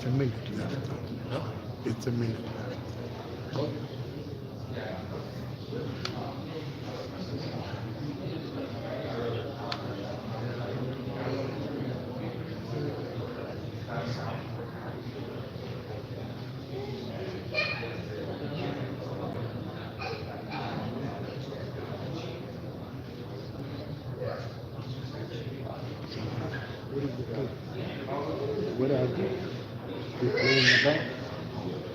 It's a minute left. Huh? It's a minute left. What are they? You're playing the back?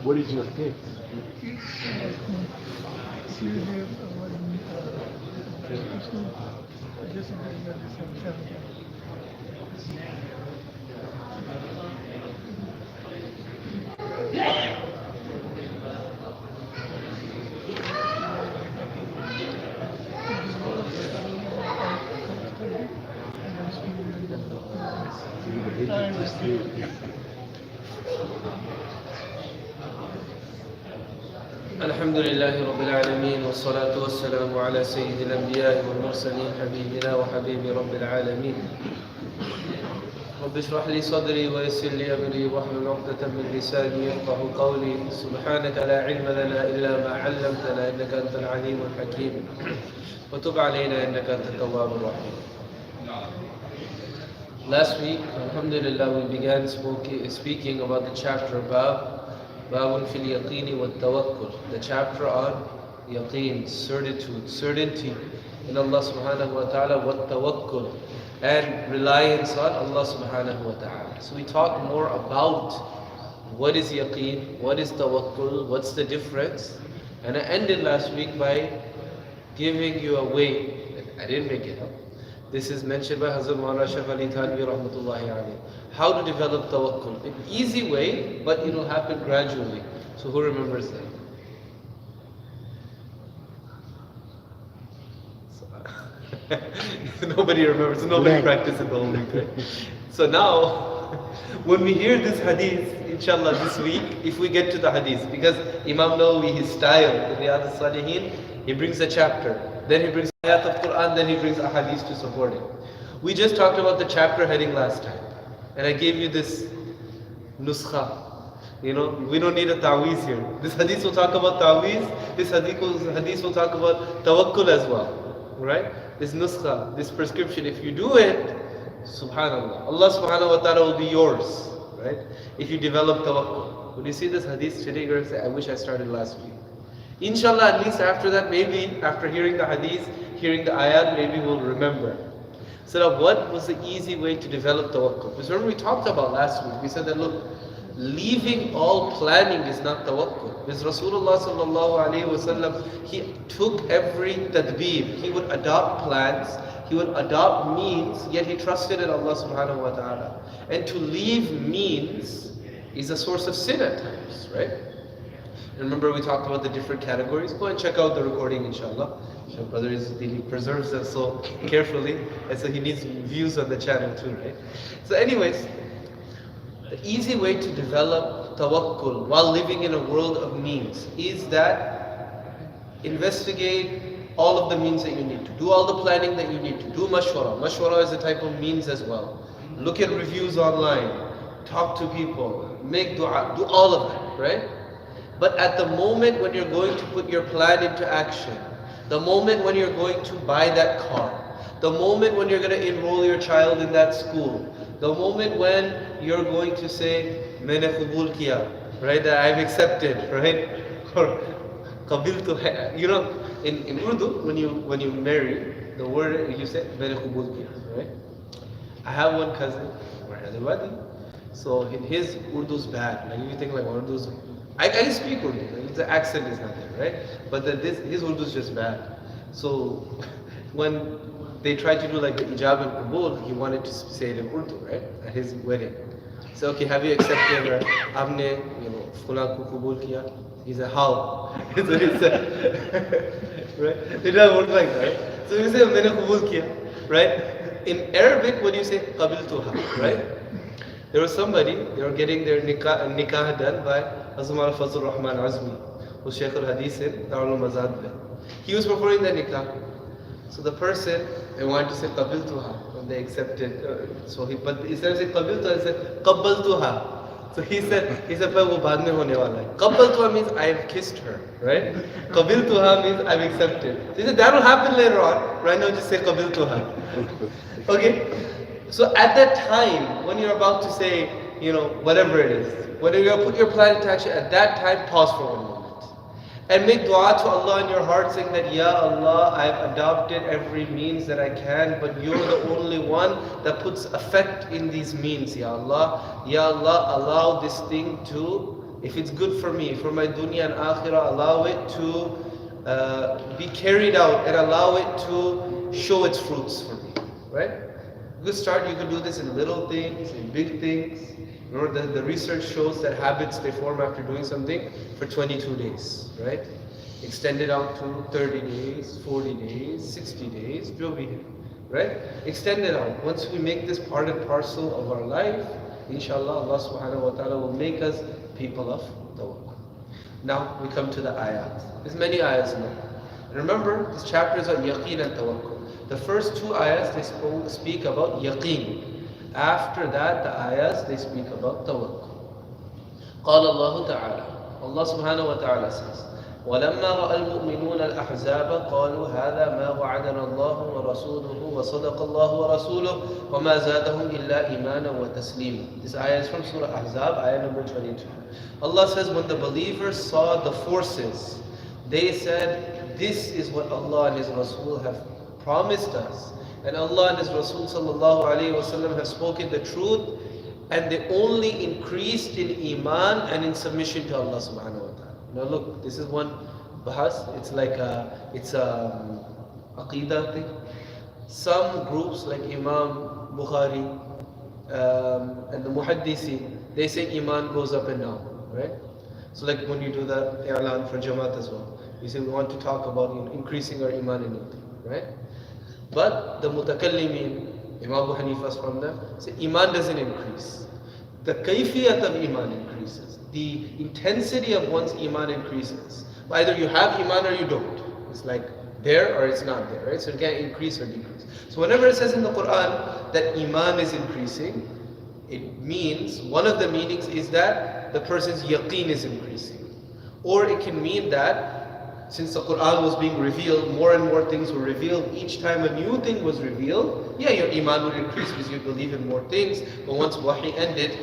What is your take? الحمد لله رب العالمين والصلاة والسلام على سيد الأنبياء والمرسلين حبيبنا وحبيب رب العالمين رب اشرح لي صدري ويسر لي أمري واحلل عقدة من لساني يفقهوا قولي سبحانك لا علم لنا إلا ما علمتنا إنك أنت العليم الحكيم وتب علينا إنك أنت التواب الرحيم. Last week, alhamdulillah, we began speaking about the chapter Babun fil yaqini wa tawakkul, the chapter on yaqeen, certitude, certainty in Allah subhanahu wa ta'ala, wa tawakkul, and reliance on Allah subhanahu wa ta'ala. So we talked more about what is yaqeen, what is tawakkul, what's the difference, and I ended last week by giving you a way. I didn't make it up. This is mentioned by Hazrat Maulana Shaykh Ali Thanvi rahmatullahi alayhi. How to develop tawakkul. An easy way, but it will happen gradually. So who remembers that? Nobody remembers, so nobody practices the whole week. So now, when we hear this hadith, inshallah this week, if we get to the hadith, because Imam Nawawi, his style in Riadul Saliheen, he brings a chapter, then he brings ayat of Quran, then he brings a hadith to support it. We just talked about the chapter heading last time, and I gave you this nuskha. You know, we don't need a ta'weez here. This hadith will talk about ta'weez, this hadith will talk about tawakkul as well. Right? This nuskha, this prescription, if you do it, subhanallah, Allah subhanahu wa ta'ala will be yours. Right? If you develop tawakkul. When you see this hadith today, you're going to say, I wish I started last week. Inshallah, at least after that, maybe after hearing the hadith, hearing the ayat, maybe we'll remember. So now, what was the easy way to develop tawakkul? Because remember we talked about last week, we said that look, leaving all planning is not tawakkul. Because Rasulullah sallallahu alayhi wasallam, he took every tadbir, he would adopt plans, he would adopt means, yet he trusted in Allah subhanahu wa ta'ala. And to leave means is a source of sin at times, right? Remember we talked about the different categories. Go and check out the recording, inshallah. My brother he preserves them so carefully, and so he needs views on the channel too, right? So anyways, the easy way to develop tawakkul while living in a world of means is that investigate all of the means that you need to. Do all the planning that you need to. Do mashwara. Mashwara is a type of means as well. Look at reviews online. Talk to people. Make dua. Do all of that, right? But at the moment when you're going to put your plan into action, the moment when you're going to buy that car, the moment when you're going to enroll your child in that school, the moment when you're going to say, Maine qabul kiya, right, that I've accepted, right, or qabiltu, you know, in Urdu, when you marry, the word you say, Maine qabul kiya, right? I have one cousin, so in his Urdu's bad, like you think like Urdu's, I can speak Urdu, the accent is not there, right? But his Urdu is just bad. So when they tried to do like the ijab and qabul, he wanted to say it in Urdu, right? At his wedding. So okay, have you accepted Amne, Fulan ko qabul kiya? He said, how? So he said, right? It doesn't work like that, right? So you say, Maine qabul kiya, right? In Arabic, what do you say? Qabiltuha, right? There was somebody, they were getting their nikah done by Hazrat Fazlur Rahman Azmi, who's Shaykh al-Hadith in Darul Mazad. He was performing the nikah. So the person, they wanted to say Qabiltuha, and they accepted. But instead of saying Qabiltuha, they said Qabbaltuha. So he said, "Par wo baad mein hone wala hai." Qabbaltuha means I have kissed her, right? Qabiltuha means I've accepted. So he said that will happen later on. Right now, just say qabiltuha. Okay. So at that time, when you're about to say, whatever it is, when you're going to put your plan into action, at that time, pause for 1 moment. And make dua to Allah in your heart saying that, Ya Allah, I've adopted every means that I can, but you're the only one that puts effect in these means, Ya Allah. Ya Allah, allow this thing to, if it's good for me, for my dunya and akhirah, allow it to be carried out and allow it to show its fruits for me, right? Good start, you can do this in little things, in big things. Remember, the research shows that habits, they form after doing something for 22 days, right? Extend it out to 30 days, 40 days, 60 days, right? Extend it out. Once we make this part and parcel of our life, inshallah, Allah subhanahu wa ta'ala will make us people of tawakkul. Now we come to the ayat. There's many ayats now. And remember, this chapter is on yaqeen and tawakkul. The first 2 ayahs, they speak about yaqeen. After that, the ayahs, they speak about tawakkul. قال الله تعالى, Allah subhanahu wa ta'ala says, وَلَمَّا رَأَى الْمُؤْمِنُونَ الْأَحْزَابَ قَالُوا هَذَا مَا وَعَدَنَا اللَّهُ وَرَسُولُهُ وَصَدَقَ اللَّهُ وَرَسُولُهُ وَمَا زَادَهُمْ إِلَّا إِيمَانًا وَتَسْلِيمًا. This ayah is from Surah Ahzab, ayah number 22. Allah says, when the believers saw the forces, they said, this is what Allah and His Rasul have promised us. And Allah and His Rasul sallallahu alayhi wa sallam have spoken the truth, and they only increased in iman and in submission to Allah subhanahu wa ta'ala. Now look, this is one bahas, it's like it's a aqidah thing. Some groups like Imam Bukhari and the Muhaddisi, they say iman goes up and down, right? So like when you do the i'lan for Jamaat as well, you say we want to talk about increasing our iman in it, right? But the mutakallimin, Imam Abu Hanifa's from them, say iman doesn't increase. The kayfiyat of iman increases. The intensity of one's iman increases. Either you have iman or you don't. It's like there or it's not there, right? So it can increase or decrease. So whenever it says in the Quran that iman is increasing, it means, one of the meanings is that the person's yaqeen is increasing. Or it can mean that since the Quran was being revealed, more and more things were revealed. Each time a new thing was revealed, yeah, your iman would increase because you believe in more things. But once wahi ended,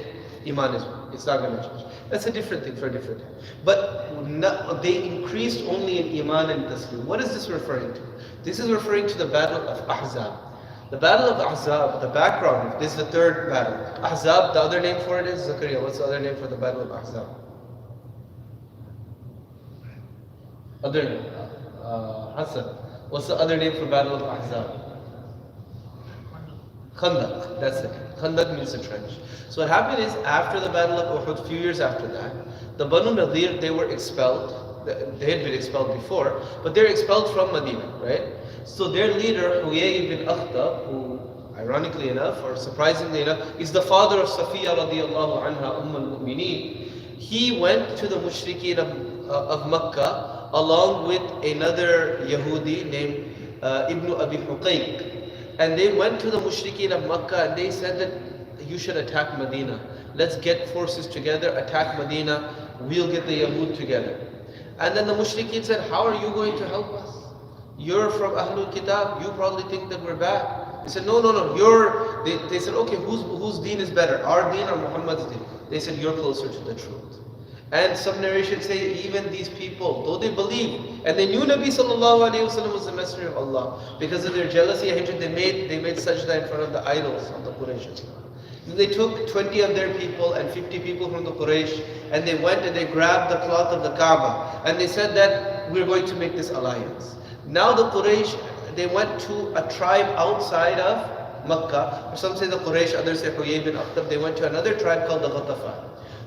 iman it's not going to change. That's a different thing for a different time. But they increased only in iman and taslim. What is this referring to? This is referring to the battle of Ahzab. The battle of Ahzab, the background, this is the third battle. Ahzab, the other name for it is Zakaria. What's the other name for the battle of Ahzab? Other name, Hassan. What's the other name for battle of Ahzab? Khandaq, that's it. Khandaq means the trench. So what happened is, after the battle of Uhud, a few years after that, the Banu Nadir, they were expelled. They had been expelled before, but they're expelled from Medina, right? So their leader, Huyay ibn Akhtab, who ironically enough, or surprisingly enough, is the father of Safiya radiallahu anha, al-Mu'mineen. He went to the mushrikeen of Makkah along with another Yahudi named Ibn Abi Huqayq. And they went to the mushrikeen of Makkah and they said that you should attack Medina. Let's get forces together, attack Medina, we'll get the Yahud together. And then the mushrikeen said, how are you going to help us? You're from Ahlul Kitab, you probably think that we're bad. They said, no, they said, okay, whose deen is better, our deen or Muhammad's deen? They said, you're closer to the truth. And some narrations say even these people, though they believe, and they knew Nabi sallallahu alayhi wa was the messenger of Allah, because of their jealousy and hatred, they made sajda in front of the idols of the Quraysh. They took 20 of their people and 50 people from the Quraysh, and they went and they grabbed the cloth of the Kaaba, and they said that we're going to make this alliance. Now the Quraysh, they went to a tribe outside of Makkah, or some say the Quraysh, others say Huyay bin Akhtab, they went to another tribe called the Ghatafan.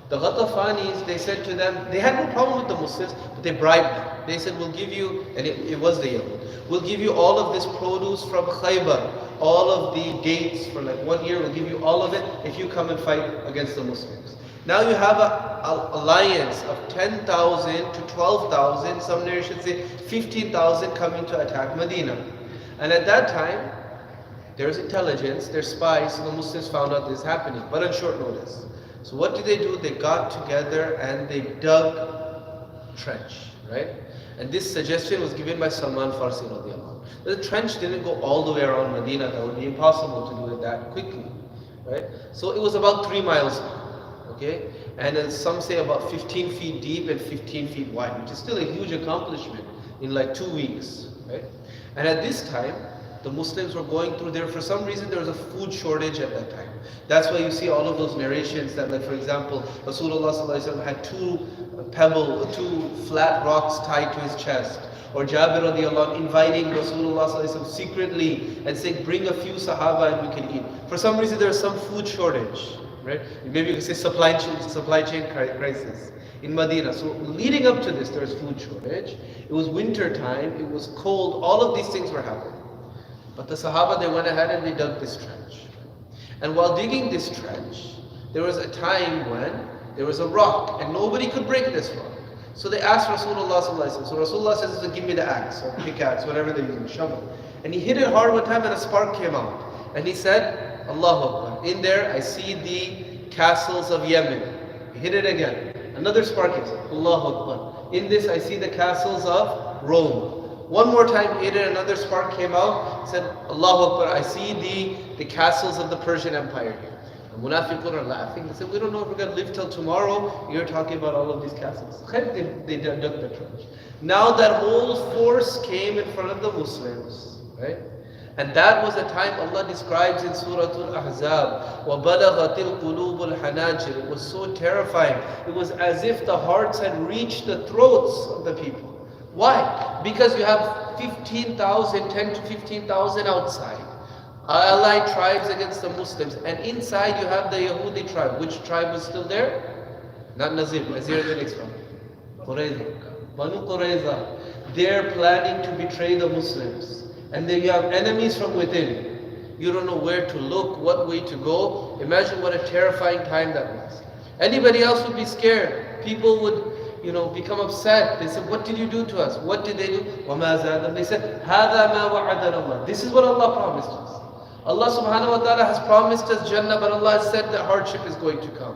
The Ghatafanis, they said to them, they had no problem with the Muslims, but they bribed them. They said, we'll give you, and it was the Yahud, we'll give you all of this produce from Khaybar, all of the dates for like 1 year, we'll give you all of it if you come and fight against the Muslims. Now you have an alliance of 10,000 to 12,000, some narrations say 15,000 coming to attack Medina. And at that time, There's intelligence, there's spies, so the Muslims found out this is happening, but on short notice. So what did they do? They got together and they dug trench, right? And this suggestion was given by Salman Farsi radiallahu anhu. The trench didn't go all the way around Medina. That would be impossible to do it that quickly, right? So it was about 3 miles, okay? And then some say about 15 feet deep and 15 feet wide, which is still a huge accomplishment in like 2 weeks, right? And at this time, the Muslims were going through there. For some reason, there was a food shortage at that time. That's why you see all of those narrations that, like, for example, Rasulullah ﷺ had 2 flat rocks tied to his chest. Or Jabir radiallahu anh inviting Rasulullah ﷺ secretly and saying, bring a few Sahaba and we can eat. For some reason, there was some food shortage, right? Maybe you could say supply chain crisis in Medina. So leading up to this, there was food shortage. It was winter time. It was cold. All of these things were happening. But the Sahaba, they went ahead and they dug this trench. And while digging this trench, there was a time when there was a rock and nobody could break this rock. So they asked Rasulullah ﷺ. So Rasulullah says, give me the axe or pickaxe, whatever they're using, shovel. And he hit it hard one time and a spark came out. And he said, Allahu Akbar. In there, I see the castles of Yemen. He hit it again. Another spark is Allahu Akbar. In this, I see the castles of Rome. One more time, he hit it, another spark came out, said, Allahu Akbar, I see the castles of the Persian Empire here. The Munafiqun are laughing. They said, we don't know if we're going to live till tomorrow. You're talking about all of these castles. They dug the trench. Now that whole force came in front of the Muslims, right? And that was a time Allah describes in Surah Al-Ahzab, وَبَلَغَتِ الْقُلُوبُ الْحَنَاجِرِ. It was so terrifying. It was as if the hearts had reached the throats of the people. Why? Because you have 15,000, 10 to 15,000 outside, allied tribes against the Muslims, and inside you have the Yahudi tribe. Which tribe was still there? Not Nazir. Nazir is the next one. Qurayza. Banu Qurayza. They're planning to betray the Muslims. And then you have enemies from within. You don't know where to look, what way to go. Imagine what a terrifying time that was. Anybody else would be scared. People would, become upset. They said, what did you do to us? What did they do? وَمَا زَادَهُمْ. They said, هَذَا مَا وَعَدَنَا اللَّهُ. This is what Allah promised us. Allah subhanahu wa ta'ala has promised us Jannah, but Allah has said that hardship is going to come.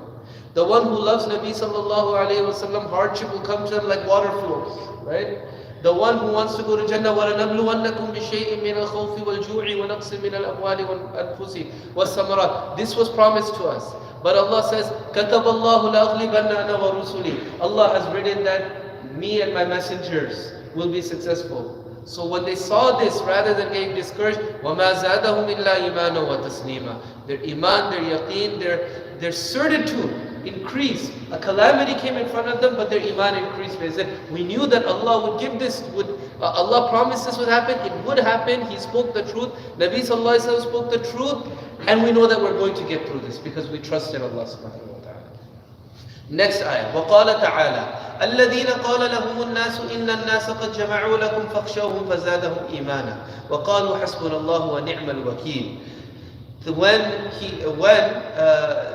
The one who loves Nabi sallallahu alayhi wa sallam, hardship will come to him like water flows, right? The one who wants to go to Jannah, وَلَنَبْلُوَنَّكُمْ بِشَيْءٍ مِّنَ الْخَوْفِ وَالْجُوعِ وَنَقْصٍ مِّنَ الْأَمْوَالِ وَالْأَنفُسِ وَالثَّمَرَاتِ. This was promised to us. But Allah says, كَتَبَ اللَّهُ لَأَغْلِبَنَّ أَنَا وَرُسُلِي. Allah has written that me and my messengers will be successful. So when they saw this, rather than getting discouraged, وَمَا زَادَهُمْ إِلَّا إِيمَانًا وَتَسْلِيمًا. Their iman, their yaqeen, their certitude increased. A calamity came in front of them, but their iman increased. They said, we knew that Allah would give this, Allah promised this would happen, it would happen, He spoke the truth, Nabi sallallahu alayhi wa sallam spoke the truth, and we know that we're going to get through this because we trust in Allah subhanahu wa ta'ala. Next ayah, وَقَالَ تَعَالَى الذين قال لهم الناس إن الناس قد جمعوا لكم فاخشوهم فزادهم إيمانا وقالوا حسبنا الله ونعم الوكيل. When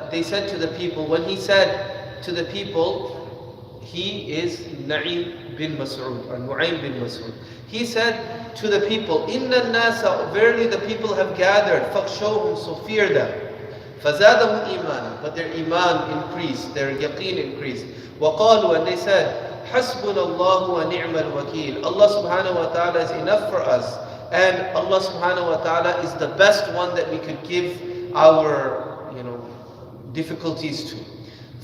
they said to the people, when he said to the people, he is Na'im bin Mas'ud or Nu'aym bin Mas'ud. He said to the people, إن الناس, verily the people have gathered, فاخشوهم, so fear them. فزادهم إيمانا, but their iman increased, their yaqeen increased. وقالوا, and they said, حسبنا الله ونعم الوكيل. Allah subhanahu wa ta'ala is enough for us, and Allah subhanahu wa ta'ala is the best one that we could give our difficulties to.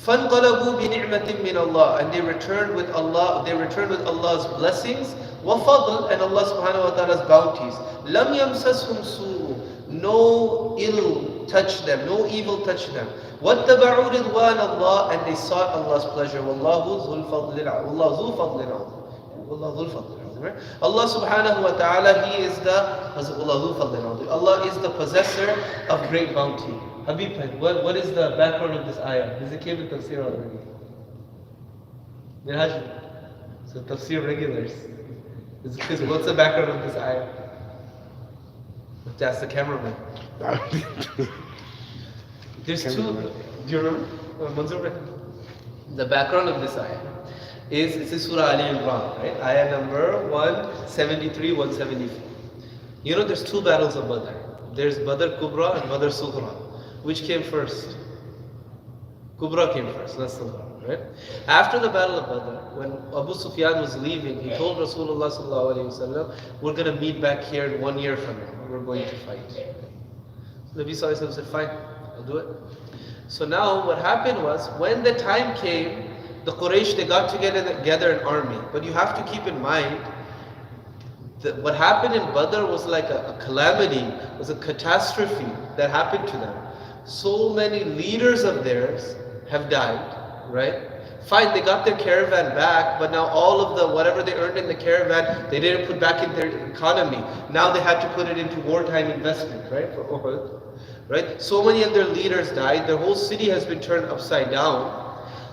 فانقلبوا بنعمة من الله, and they returned with Allah's blessings, وفضل, and Allah subhanahu wa ta'ala's bounties. لم يمسسهم سوء, no ill touched them, no evil touched them. وَاتَّبَعُوا رِضْوَانَ اللَّهِ, and they sought Allah's pleasure. وَاللَّهُ ذُو الْفَضْلِ الْعَظِيمِ. Allah subhanahu wa ta'ala, He is Allah is the possessor of great bounty. Habib, what is the background of this ayah? Does it came in tafsir already? Minhaj. So tafsir regulars. What's the background of this ayah? That's the cameraman. There's two. Do you remember? The background of this ayah is Surah Ali Imran, right? Ayah number 173, 174. There's two battles of Badr. There's Badr Kubra and Badr Sughra. Which came first? Kubra came first, not Sughra, right? After the Battle of Badr, when Abu Sufyan was leaving, he told Rasulullah sallallahu alaihi wasallam, we're going to meet back here in 1 year from now. We're going to fight. Nabi sallallahu alaihi wasallam said, fine, I'll do it. So now what happened was, when the time came, the Quraysh, they got together an army. But you have to keep in mind, that what happened in Badr was like a calamity, was a catastrophe that happened to them. So many leaders of theirs have died, right? Fine, they got their caravan back, but now all of the, whatever they earned in the caravan, they didn't put back in their economy. Now they had to put it into wartime investment, right, for Uhud, right? So many of their leaders died, their whole city has been turned upside down.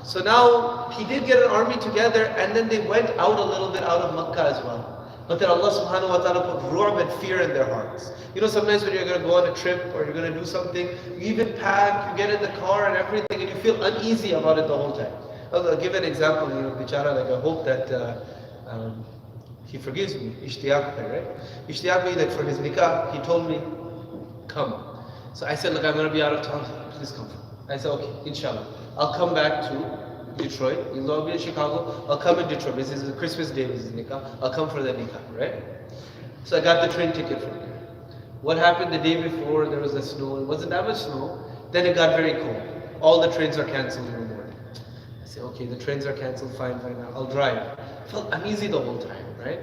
So now, he did get an army together, and then they went out a little bit out of Makkah as well. But then Allah subhanahu wa ta'ala put ru'b and fear in their hearts. You know, sometimes when you're going to go on a trip or you're going to do something, you even pack, you get in the car and everything, and you feel uneasy about it the whole time. I'll give an example, you know, Bichara, like I hope that he forgives me, Ishtiyaq, right? Ishtiyaq, that for his nikah, he told me, come. So I said, look, I'm going to be out of town, please come. I said, okay, inshallah. I'll come back to Detroit. You'll be in Chicago. I'll come in Detroit. This is the Christmas day. This is nikah. I'll come for the nikah, right? So I got the train ticket from there. What happened the day before? There was a snow. It wasn't that much snow. Then it got very cold. All the trains are cancelled in the morning. I said, okay, the trains are cancelled. Fine. I'll drive. I felt uneasy the whole time, right?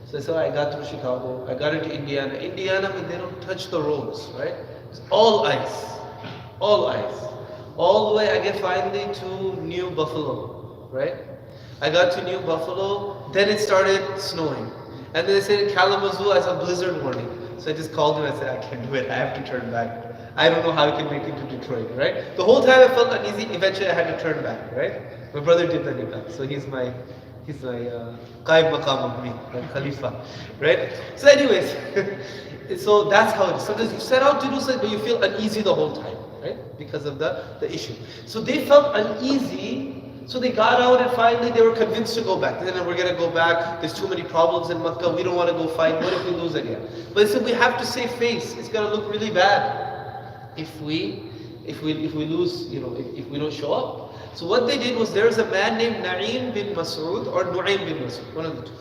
So I got through Chicago. I got into Indiana. Indiana, I mean, they don't touch the roads, right? It's all ice. All ice. All the way I get finally to New Buffalo, right? I got to New Buffalo, then it started snowing. And then they said in Kalamazoo I saw blizzard warning. So I just called him and I said, I can't do it, I have to turn back. I don't know how I can make it to Detroit, right? The whole time I felt uneasy, eventually I had to turn back, right? My brother did the nikah, so he's my qaib maqam of me, my khalifa, right? So anyways, so that's how it is. Sometimes you set out to do something, but you feel uneasy the whole time. Right? Because of the issue. So they felt uneasy, so they got out and finally they were convinced to go back. They said, we're going to go back, there's too many problems in Makkah, we don't want to go fight, what if we lose again? But they said, we have to save face, it's going to look really bad if we lose, you know, if we don't show up. So what they did was, there's a man named Na'im bin Mas'ud or Nu'aym bin Mas'ud, one of the two.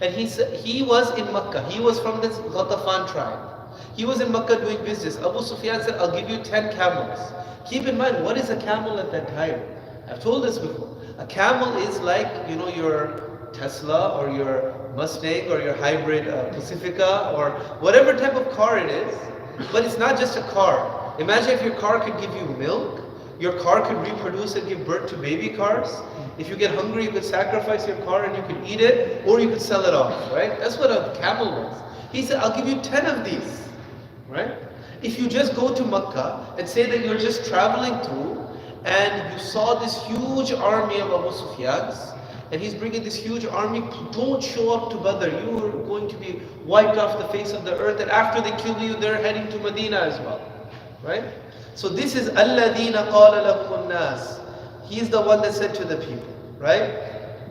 And he was in Makkah, he was from this Ghatafan tribe. He was in Makkah doing business. Abu Sufyan said, I'll give you 10 camels. Keep in mind, what is a camel at that time? I've told this before. A camel is like, you know, your Tesla or your Mustang or your hybrid Pacifica or whatever type of car it is. But it's not just a car. Imagine if your car could give you milk, your car could reproduce and give birth to baby cars. If you get hungry, you could sacrifice your car and you could eat it, or you could sell it off, right? That's what a camel was. He said, I'll give you 10 of these. Right? If you just go to Makkah and say that you're just traveling through and you saw this huge army of Abu Sufyan's and he's bringing this huge army, don't show up to Badr. You are going to be wiped off the face of the earth, and after they kill you, they're heading to Medina as well. Right? So this is الَّذِينَ قَالَ لَهُمُ النَّاسِ. He's the one that said to the people. Right?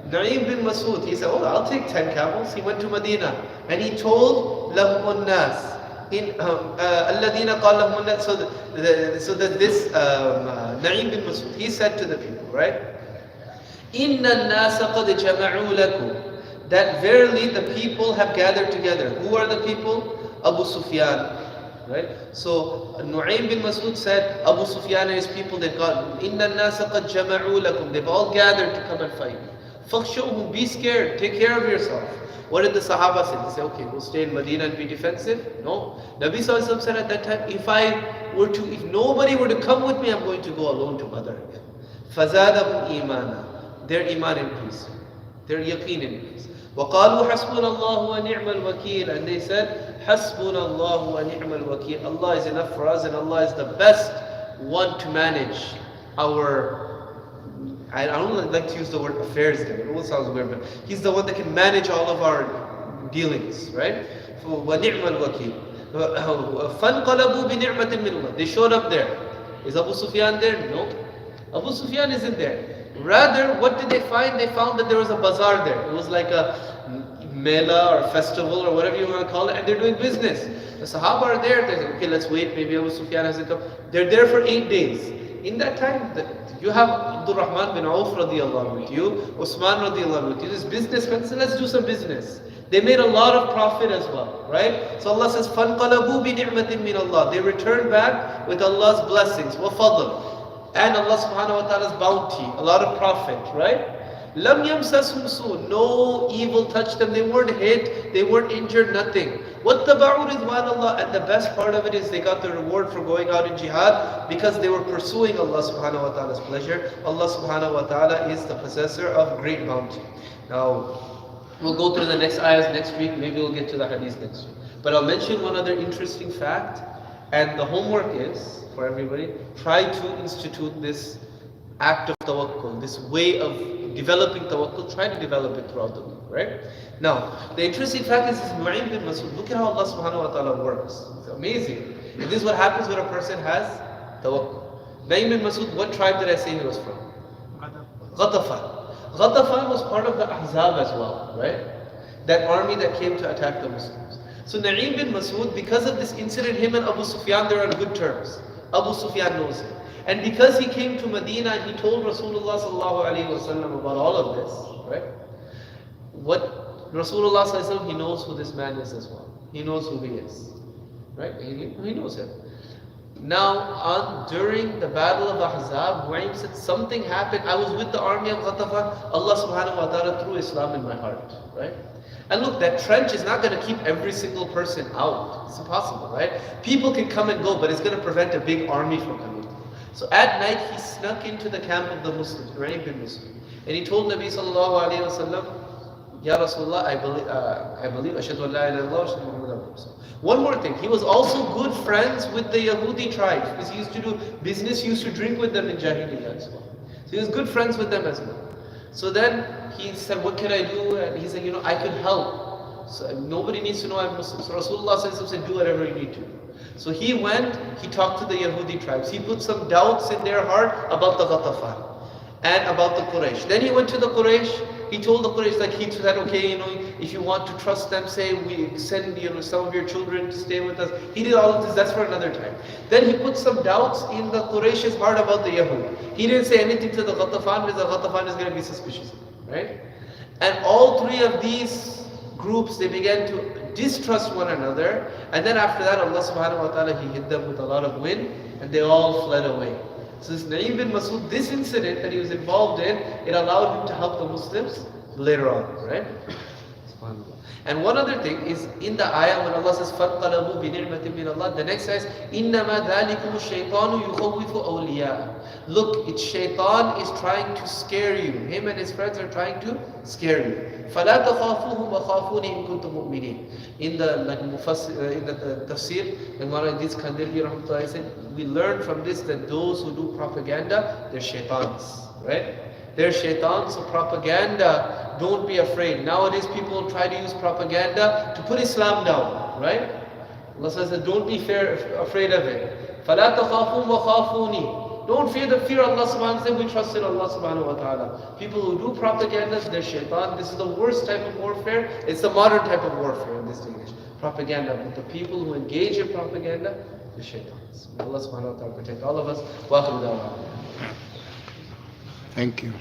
Na'im bin Mas'ud, he said, oh, I'll take 10 camels. He went to Medina and he told لَهُمُ النَّاسِ. In الَّذِينَ قَالَ لَهُمُ النَّاسِ. So that this Na'im bin Mas'ud, he said to the people, right? إِنَّ النَّاسَ قَدْ جَمَعُوا لَكُمْ. That verily the people have gathered together. Who are the people? Abu Sufyan. Right? So Nu'aym bin Mas'ud said, Abu Sufyan and his people, they've got, إِنَّ النَّاسَ قَدْ جَمَعُوا لَكُمْ. They've all gathered to come and fight. فَخْشُوهُمْ. Be scared. Take care of yourself. What did the Sahaba say? They say, okay, we'll stay in Medina and be defensive? No. Nabi Sallallahu Alaihi Wasallam said at that time, if nobody were to come with me, I'm going to go alone to Badr again. فَزَادَهُمْ إِيمَانًا. Their iman increased. Their yaqeen increased. وَقَالُوا حَسْبُنَا اللَّهُ وَنِعْمَ الْوَكِيلُ. And they said, حَسْبُنَا اللَّهُ وَنِعْمَ الْوَكِيلُ. Allah is enough for us and Allah is the best one to manage our, I don't like to use the word affairs there, it all sounds weird, but He's the one that can manage all of our dealings, right? وَنِعْمَ الْوَكِيلُ. فَانْقَلَبُوا بِنِعْمَةٍ مِّنَ اللَّهِ. They showed up there. Is Abu Sufyan there? No. Abu Sufyan isn't there. Rather, what did they find? They found that there was a bazaar there. It was like a mela or festival or whatever you want to call it, and they're doing business. The Sahaba are there. They say, okay, let's wait. Maybe Abu Sufyan hasn't come. They're there for 8 days. In that time, you have Abdul Rahman bin Auf radiallahu with you, Usman radiallahu with you. This businessmen say, let's do some business. They made a lot of profit as well, right? So Allah says, فَانْقَلَبُوا بِنِعْمَةٍ مِّنَ اللَّهِ. They returned back with Allah's blessings, وَفَضْلٍ, and Allah subhanahu wa ta'ala's bounty, a lot of profit, right? لَمْ يَمْسَسْهُمْ سُوءٌ. No evil touched them. They weren't hit. They weren't injured. Nothing. وَاتَّبَعُوا رِضْوَانَ اللَّهِ. And the best part of it is they got the reward for going out in jihad because they were pursuing Allah subhanahu wa ta'ala's pleasure. Allah subhanahu wa ta'ala is the possessor of great bounty. Now, we'll go through the next ayahs next week. Maybe we'll get to the hadith next week. But I'll mention one other interesting fact. And the homework is, for everybody, try to institute this act of tawakkul, this way of developing tawakkul. Try to develop it throughout the week, right? Now, the interesting fact is Nu'aym bin Masud. Look at how Allah subhanahu wa ta'ala works. It's amazing. And this is what happens when a person has tawakkul. Nu'aym bin Masud, what tribe did I say he was from? Ghatafan. Ghatafan was part of the Ahzab as well, right? That army that came to attack the Muslims. So Nu'aym bin Masud, because of this incident, him and Abu Sufyan, they're on good terms. Abu Sufyan knows him. And because he came to Medina and he told Rasulullah sallallahu alaihi wasallam about all of this, right? What Rasulullah sallallahu alaihi wasallam, he knows who this man is as well. He knows who he is, right? He knows him. Now, during the battle of Ahzab, Nu'aym said something happened. I was with the army of Ghatafan. Allah subhanahu wa ta'ala threw Islam in my heart, right? And look, that trench is not going to keep every single person out. It's impossible, right? People can come and go, but it's going to prevent a big army from coming. So at night, he snuck into the camp of the Muslims, Nu'aym bin Masud. And he told Nabi sallallahu alayhi wa sallam, Ya Rasulullah, I believe, Ashhadu an la ilaha illallah, Ashhadu Muhammadan Rasulullah. One more thing, he was also good friends with the Yahudi tribes, because he used to do business, he used to drink with them in Jahiliyyah as well. So he was good friends with them as well. So then he said, what can I do? And he said, I could help. So nobody needs to know I'm Muslim. So Rasulullah said, do whatever you need to. So he went, he talked to the Yahudi tribes. He put some doubts in their heart about the Ghatafan and about the Quraysh. Then he went to the Quraysh. He told the Quraysh, like he said, okay, if you want to trust them, say we send some of your children to stay with us. He did all of this, that's for another time. Then he put some doubts in the Quraysh's heart about the Yahud. He didn't say anything to the Ghatafan because the Ghatafan is going to be suspicious, right? And all three of these groups, they began to distrust one another, and then after that Allah subhanahu wa ta'ala, he hit them with a lot of wind and they all fled away. So this Nu'aym bin Masud, this incident that he was involved in, it allowed him to help the Muslims later on, right? And one other thing is in the ayah when Allah says فَانْقَلَبُوا بِنِعْمَةٍ مِّنَ اللَّهِ, the next ayah is إِنَّمَا ذَلِكُمُ الشَّيْطَانُ يُخَوِّفُ أَوْلِيَاءَهُ. Look, it's shaitan is trying to scare you. Him and his friends are trying to scare you. فَلَا تَخَافُوهُمْ وَخَافُونِ إِن كُنتُم مُؤْمِنِينَ. In the tafsir, and one of these Kandilvi rahmatullahi said, we learn from this that those who do propaganda, they're shaitans, right? They're shaitans, so propaganda, don't be afraid. Nowadays people try to use propaganda to put Islam down, right? Allah says that don't be afraid of it. فَلَا تَخَافُونَ وَخَافُونِ. Don't fear Allah subhanahu wa ta'ala. We trust in Allah subhanahu wa ta'ala. People who do propaganda, they're shaitan. This is the worst type of warfare. It's the modern type of warfare in this day and age. Propaganda. But the people who engage in propaganda, they're shaitans. May Allah subhanahu wa ta'ala protect all of us. Wa akhiru da'wana. Thank you.